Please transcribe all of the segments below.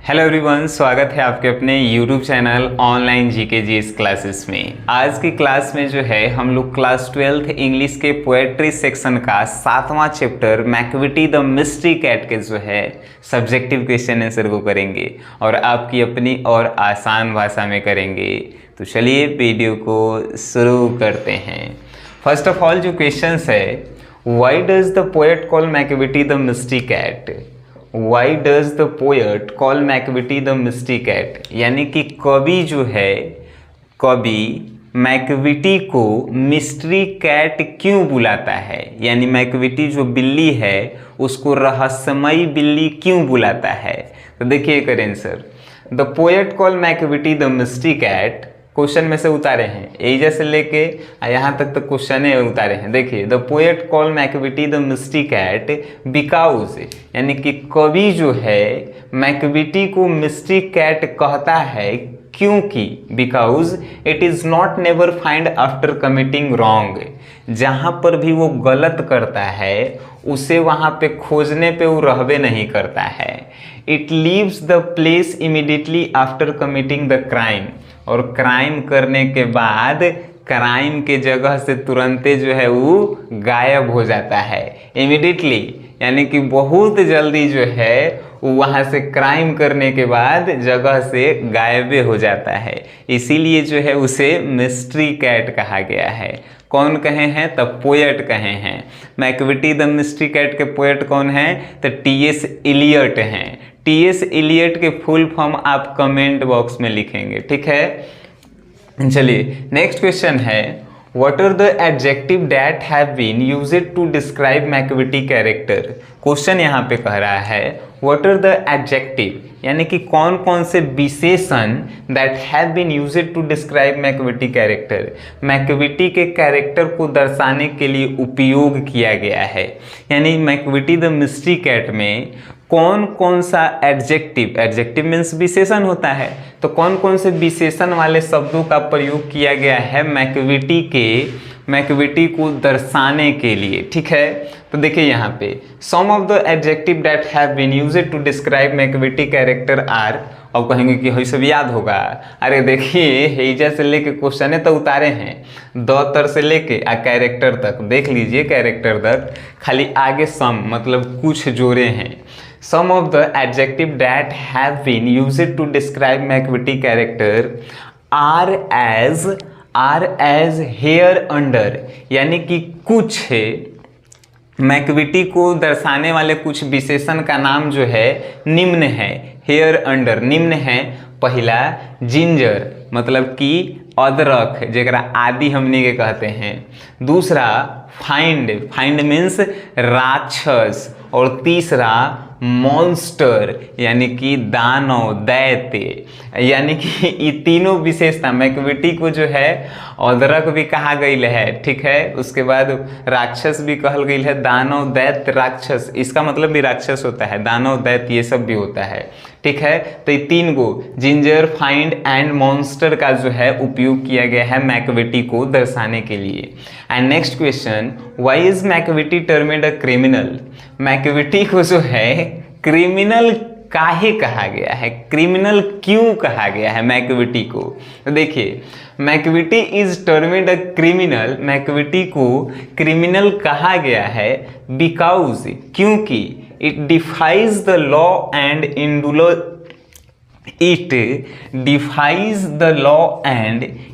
Hello everyone, स्वागत है आपके अपने YouTube channel online GK GS classes में। आज की क्लास में जो है हम लोग क्लास 12th इंग्लिश के पोएट्री सेक्शन का 7वां chapter Macavity the mystery cat के जो है सब्जेक्टिव क्वेश्चन आंसर को करेंगे और आपकी अपनी और आसान भाषा में करेंगे। तो चलिए वीडियो को शुरू करते हैं। फर्स्ट ऑफ ऑल जो क्वेश्चन है, why does the poet call Macavity the mystery cat? Why does the poet call Macavity the mystery cat, यानी कि कवि जो है, कवि मैकविटी को मिस्ट्री कैट क्यों बुलाता है, यानी मैकविटी जो बिल्ली है उसको रहस्यमयी बिल्ली क्यों बुलाता है। तो देखिए एक answer, the poet call Macavity the mystery cat, question में से उतारे हैं, एजा से लेके यहाँ तक तो क्वेश्चन उतारे हैं। देखिए, the poet call Macavity the mystery cat because, यानी कि कवि जो है मैकविटी को मिस्ट्री कैट कहता है क्योंकि because it is not never find after committing wrong, जहाँ पर भी वो गलत करता है उसे वहाँ पे खोजने पे वो रहबे नहीं करता है। It leaves the place immediately after committing the crime, और क्राइम करने के बाद क्राइम के जगह से तुरंते जो है वो गायब हो जाता है इमीडिएटली, यानी कि बहुत जल्दी जो है वहाँ से क्राइम करने के बाद जगह से गायब हो जाता है। इसीलिए जो है उसे मिस्ट्री कैट कहा गया है। कौन कहे हैं? तब पोएट कहे हैं। मैकविटी द मिस्ट्री कैट के पोएट कौन हैं? तो टी.एस. इलियट हैं। टी.एस. इलियट के फुल फॉर्म आप कमेंट बॉक्स में लिखेंगे, ठीक है। चलिए नेक्स्ट क्वेश्चन है, what are the adjective that have been used to describe Macavity character. Question यहाँ पे कह रहा है व्हाट आर द एडजेक्टिव, यानी कि कौन कौन से विशेषण that have been used to describe Macavity character, Macavity के कैरेक्टर को दर्शाने के लिए उपयोग किया गया है। यानी मैकविटी द मिस्ट्री कैट में कौन कौन सा एडजेक्टिव, एडजेक्टिव मीन्स विशेषण होता है, तो कौन कौन से विशेषण वाले शब्दों का प्रयोग किया गया है मैकविटी को दर्शाने के लिए, ठीक है। तो देखिए यहाँ पे some of the adjective that have been used to describe Macavity character are, अब कहेंगे कि ये सब याद होगा। अरे देखिए हेजा से लेके क्वेश्चन तो उतारे हैं, द तर से लेके आ कैरेक्टर तक, देख लीजिए कैरेक्टर तक, खाली आगे सम मतलब कुछ जोड़े हैं। Some of the adjective that have been used to describe Macavity character are as here under, यानी कि कुछ मैकविटी को दर्शाने वाले कुछ विशेषण का नाम जो है निम्न है। हेयर अंडर निम्न है, पहला जिंजर मतलब कि अदरक जेकरा आदि हमनी के कहते हैं, दूसरा फाइंड मीन्स राक्षस, और तीसरा मॉन्स्टर यानी कि दानव दैत्य, यानी कि ये तीनों विशेषता मैकविटी को जो है अदरक भी कहा गई है, ठीक है। उसके बाद राक्षस भी कहल गई है, दानव दैत्य राक्षस, इसका मतलब भी राक्षस होता है, दानव दैत्य ये सब भी होता है, ठीक है। तो ये तीन गो जिंजर, फाइंड एंड मॉन्स्टर का जो है उपयोग किया गया है मैकविटी को दर्शाने के लिए। And next question, why is Macavity termed a criminal. Macavity को जो है क्रिमिनल काहे कहा गया है, क्रिमिनल क्यों कहा गया है मैकविटी को। तो देखिए Macavity is termed a criminal, Macavity को क्रिमिनल कहा गया है बिकॉज, क्योंकि it defies the law and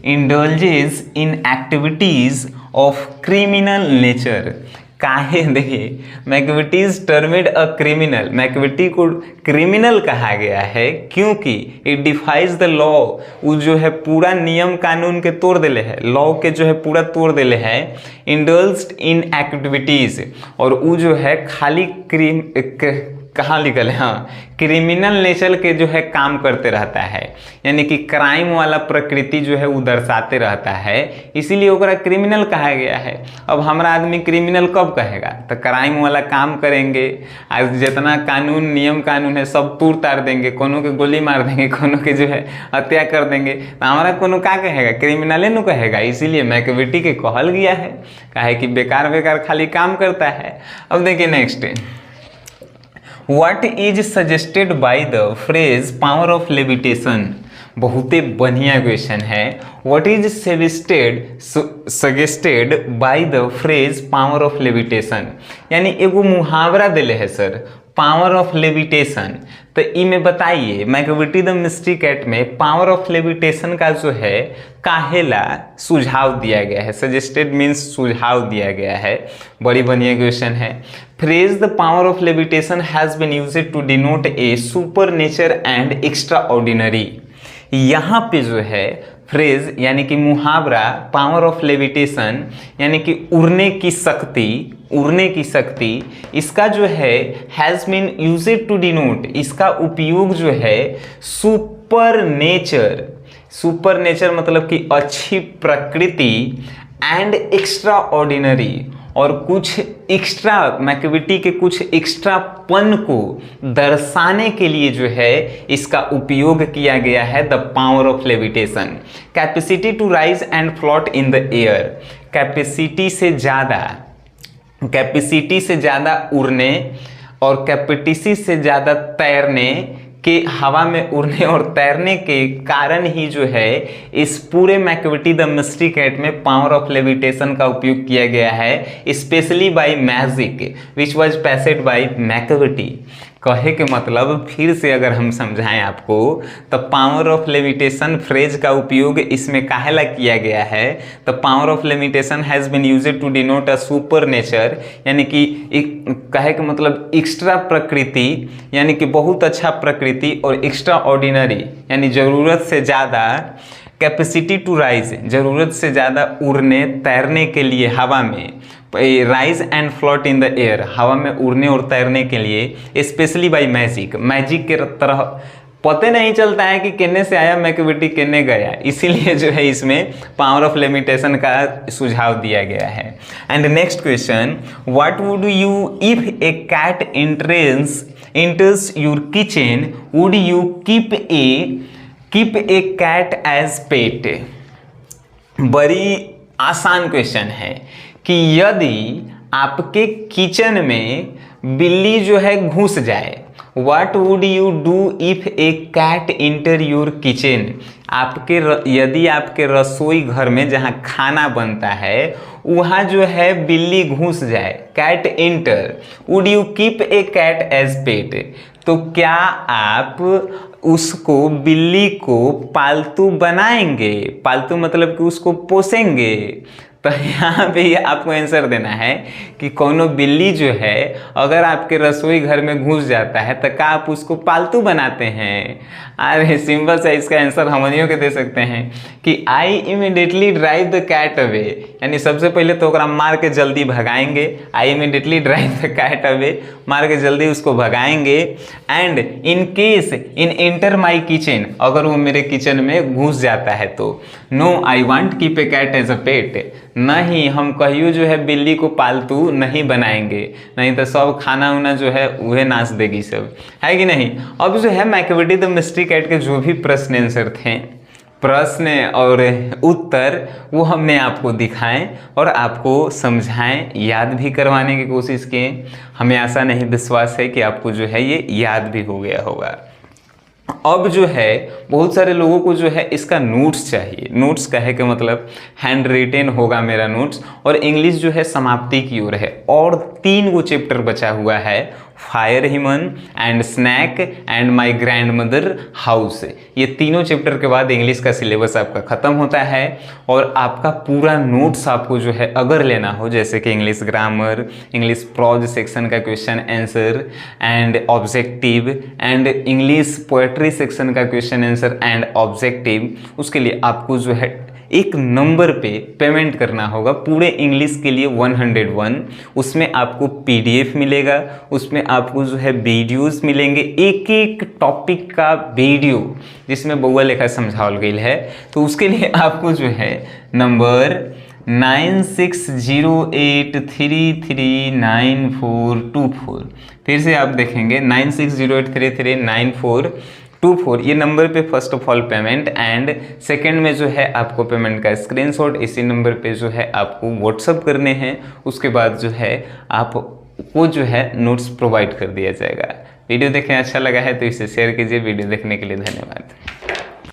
indulges in activities of criminal nature। काहे? देखिए Macavity is termed a criminal, Macavity को क्रिमिनल कहा गया है क्योंकि इट डिफाइज द लॉ, वो जो है पूरा नियम कानून के तोड़ देले है, लॉ के जो है पूरा तोड़ देले है। इंडल्ज्ड इन एक्टिविटीज, और वो जो है खाली कहाँ लिखल है, हाँ, क्रिमिनल नेचर के जो है काम करते रहता है, यानी कि क्राइम वाला प्रकृति जो है वो दर्शाते रहता है, इसीलिए ओकरा क्रिमिनल कहा गया है। अब हमारा आदमी क्रिमिनल कब कहेगा? तो क्राइम वाला काम करेंगे, आज जितना कानून नियम कानून है सब तोड़ ताड़ देंगे, कोनो के गोली मार देंगे, कोनो के जो है हत्या कर देंगे, तो हमारा कोनो का कहेगा? क्रिमिनले न कहेगा। इसीलिए मैकविटी के कहल गया है, काहे कि बेकार बेकार खाली काम करता है। अब देखिए next, what is suggested by the phrase power of levitation. बहुत ही बढ़िया क्वेश्चन है। What is suggested by the phrase power of levitation, यानी एगो मुहावरा दिले है सर, पावर ऑफ लेविटेशन। तो ई में बताइए मैकविटी द मिस्ट्री कैट में पावर ऑफ लेविटेशन का जो है काहेला सुझाव दिया गया है। सजेस्टेड मीन्स सुझाव दिया गया है। बड़ी बढ़िया क्वेश्चन है। Phrase the power of levitation has been used to denote a super nature and extraordinary. यहाँ पे जो है फ्रेज यानी कि मुहावरा पावर ऑफ लेविटेशन यानी कि उड़ने की शक्ति, इसका जो है has been used to denote, इसका उपयोग जो है सुपर नेचर मतलब कि अच्छी प्रकृति एंड एक्स्ट्रा ऑर्डिनरी, और कुछ एक्स्ट्रा मैकविटी के कुछ एक्स्ट्रापन को दर्शाने के लिए जो है इसका उपयोग किया गया है the power of levitation. Capacity to rise and float in the air, capacity से ज़्यादा उड़ने और कैपेसिटी से ज़्यादा तैरने के, हवा में उड़ने और तैरने के कारण ही जो है इस पूरे मैकविटी द मिस्ट्री कैट में पावर ऑफ लेविटेशन का उपयोग किया गया है, specially by magic which was passed by Macavity. कहे के मतलब फिर से अगर हम समझाएं आपको तो पावर ऑफ लेविटेशन फ्रेज का उपयोग इसमें काहेला किया गया है। तो power of levitation has been used to denote a super nature, यानी कि कहे के मतलब एक्स्ट्रा प्रकृति यानी कि बहुत अच्छा प्रकृति, और एक्स्ट्रा ऑर्डिनरी यानी ज़रूरत से ज़्यादा, कैपेसिटी टू राइज जरूरत से ज़्यादा उड़ने तैरने के लिए हवा में, rise and float in the air हवा में उड़ने और तैरने के लिए, स्पेशली बाय मैजिक के तरह पता नहीं चलता है कि किन्ने से आया मैकविटी किन्ने गया, इसीलिए जो है इसमें पावर ऑफ लिमिटेशन का सुझाव दिया गया है। And next question, what would you if a cat enters your kitchen, would you keep a cat as pet. बड़ी आसान क्वेश्चन है कि यदि आपके किचन में बिल्ली जो है घुस जाए, What would you do if a cat enter your kitchen? यदि आपके रसोई घर में जहाँ खाना बनता है वहाँ जो है बिल्ली घुस जाए, cat enter, would you keep a cat as pet, तो क्या आप उसको बिल्ली को पालतू बनाएंगे? पालतू मतलब कि उसको पोसेंगे। तो यहाँ पे आपको आंसर देना है कि कोनो बिल्ली जो है अगर आपके रसोई घर में घुस जाता है तो क्या आप उसको पालतू बनाते हैं? अरे सिंपल सा इसका आंसर हमनियों के दे सकते हैं कि I immediately drive the cat away, यानी सबसे पहले तो ओकरा मार के जल्दी भगाएंगे। I immediately drive the cat away, मार के जल्दी उसको भगाएंगे। And in case in enter my kitchen, अगर वो मेरे किचन में घुस जाता है तो no I want keep a cat as a pet, नहीं हम कहियो जो है बिल्ली को पालतू नहीं बनाएंगे, नहीं तो सब खाना उना जो है वह नाच देगी सब, है कि नहीं। अब जो है मैकविटी द मिस्ट्री कैट के जो भी प्रश्न आंसर थे, प्रश्न और उत्तर, वो हमने आपको दिखाएं और आपको समझाएं, याद भी करवाने की कोशिश किए। हमें आशा नहीं विश्वास है कि आपको जो है ये याद भी हो गया होगा। अब जो है बहुत सारे लोगों को जो है इसका नोट्स चाहिए। नोट्स कहे के मतलब हैंड रिटेन होगा मेरा नोट्स, और इंग्लिश जो है समाप्ति की ओर है, और 3 गो चैप्टर बचा हुआ है, fire human and snake and my grandmother house. ये तीनों चैप्टर के बाद इंग्लिश का सिलेबस आपका ख़त्म होता है, और आपका पूरा नोट्स आपको जो है अगर लेना हो, जैसे कि English grammar, English prose section का question answer and objective, and English poetry section का क्वेश्चन आंसर एंड ऑब्जेक्टिव, उसके लिए आपको जो है एक नंबर पे पेमेंट करना होगा पूरे इंग्लिश के लिए 101। उसमें आपको PDF मिलेगा, उसमें आपको जो है वीडियोस मिलेंगे, एक एक टॉपिक का वीडियो जिसमें बउआ लेखा समझावल गई है। तो उसके लिए आपको जो है नंबर 9608339424, फिर से आप देखेंगे 9608339424, ये नंबर पे first of all payment, and second में जो है आपको पेमेंट का स्क्रीनशॉट इसी नंबर पे जो है आपको व्हाट्सअप करने हैं। उसके बाद जो है आपको जो है नोट्स प्रोवाइड कर दिया जाएगा। वीडियो देखें अच्छा लगा है तो इसे शेयर कीजिए। वीडियो देखने के लिए धन्यवाद।